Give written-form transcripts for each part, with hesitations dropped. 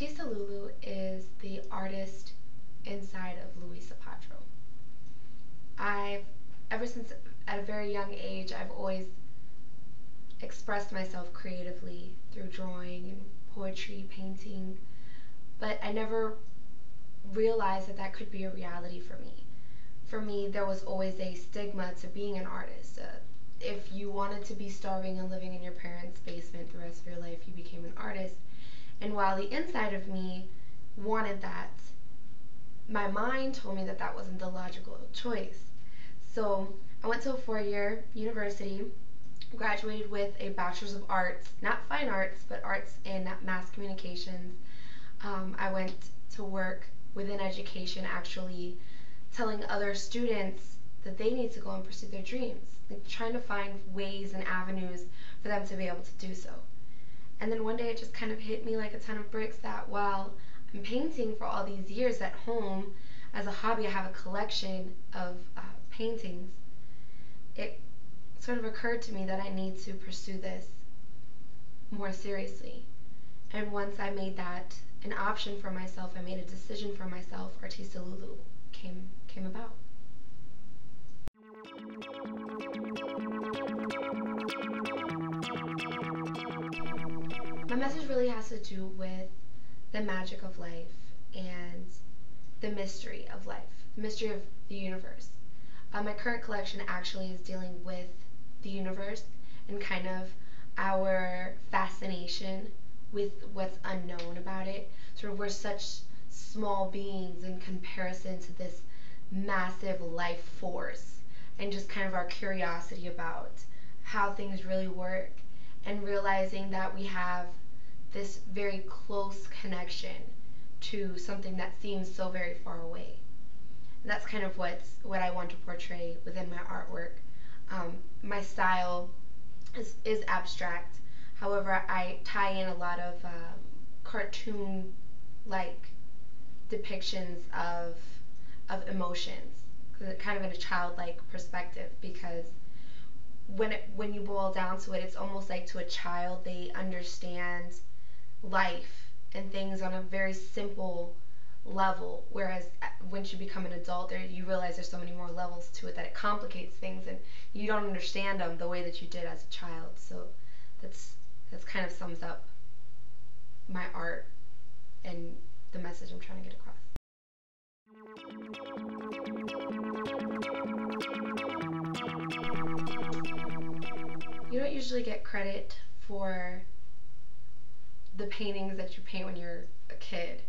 Artysta LuLu is the artist inside of Luisa Padro. I've, ever since at a very young age, I've always expressed myself creatively through drawing and poetry, painting, but I never realized that that could be a reality for me. For me, there was always a stigma to being an artist. If you wanted to be starving and living in your parents' basement the rest of your life, you became an artist. And while the inside of me wanted that, my mind told me that that wasn't the logical choice. So I went to a 4-year university, graduated with a bachelor's of arts, not fine arts, but arts in mass communications. I went to work within education, actually telling other students that they need to go and pursue their dreams, like trying to find ways and avenues for them to be able to do so. And then one day it just kind of hit me like a ton of bricks that while I'm painting for all these years at home as a hobby, I have a collection of paintings, it sort of occurred to me that I need to pursue this more seriously. And once I made that an option for myself, I made a decision for myself, Artysta LuLu came about. My message really has to do with the magic of life and the mystery of life, the mystery of the universe. My current collection actually is dealing with the universe and kind of our fascination with what's unknown about it. Sort of we're such small beings in comparison to this massive life force, and just kind of our curiosity about how things really work, and realizing that we have this very close connection to something that seems so very far away. And that's kind of what I want to portray within my artwork. My style is abstract. However, I tie in a lot of cartoon-like depictions of emotions, kind of in a childlike perspective, because when you boil down to it, it's almost like to a child they understand life and things on a very simple level, whereas once you become an adult, you realize there's so many more levels to it that it complicates things, and you don't understand them the way that you did as a child. So that's kind of sums up my art and the message I'm trying to get across. You don't usually get credit for the paintings that you paint when you're a kid,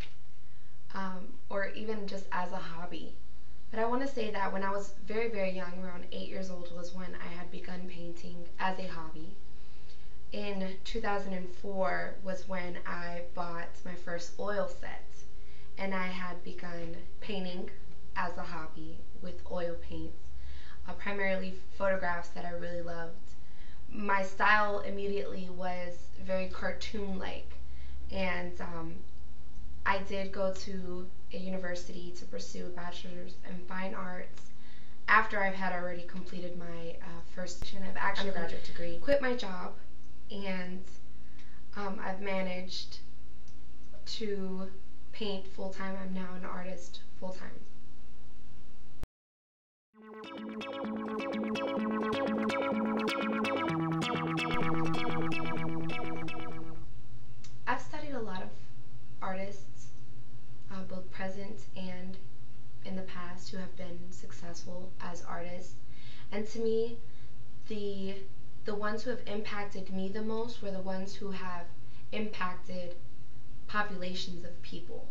or even just as a hobby. But I want to say that when I was very, very young, around 8 years old, was when I had begun painting as a hobby. In 2004 was when I bought my first oil set, and I had begun painting as a hobby with oil paints, primarily photographs that I really loved. My style immediately was very cartoon-like, and I did go to a university to pursue a bachelor's in fine arts after I've had already completed my first undergraduate degree. Quit my job, and I've managed to paint full-time. I'm now an artist full-time. I've studied a lot of artists, both present and in the past, who have been successful as artists. And to me, the ones who have impacted me the most were the ones who have impacted populations of people.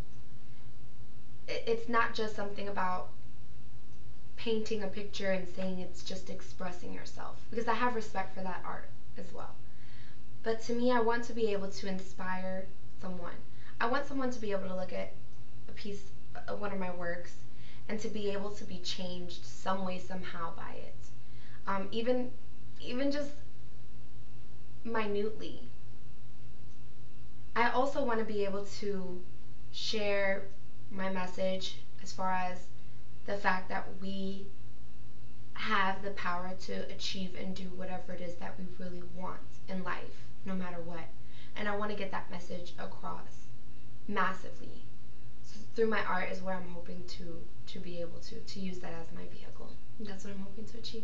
It's not just something about painting a picture and saying it's just expressing yourself, because I have respect for that art as well. But to me, I want to be able to inspire someone. I want someone to be able to look at a piece of one of my works and to be able to be changed some way, somehow by it. Even just minutely. I also want to be able to share my message as far as the fact that we have the power to achieve and do whatever it is that we really want in life, no matter what. And I want to get that message across. massively. So through my art is where I'm hoping to be able to use that as my vehicle. That's what I'm hoping to achieve.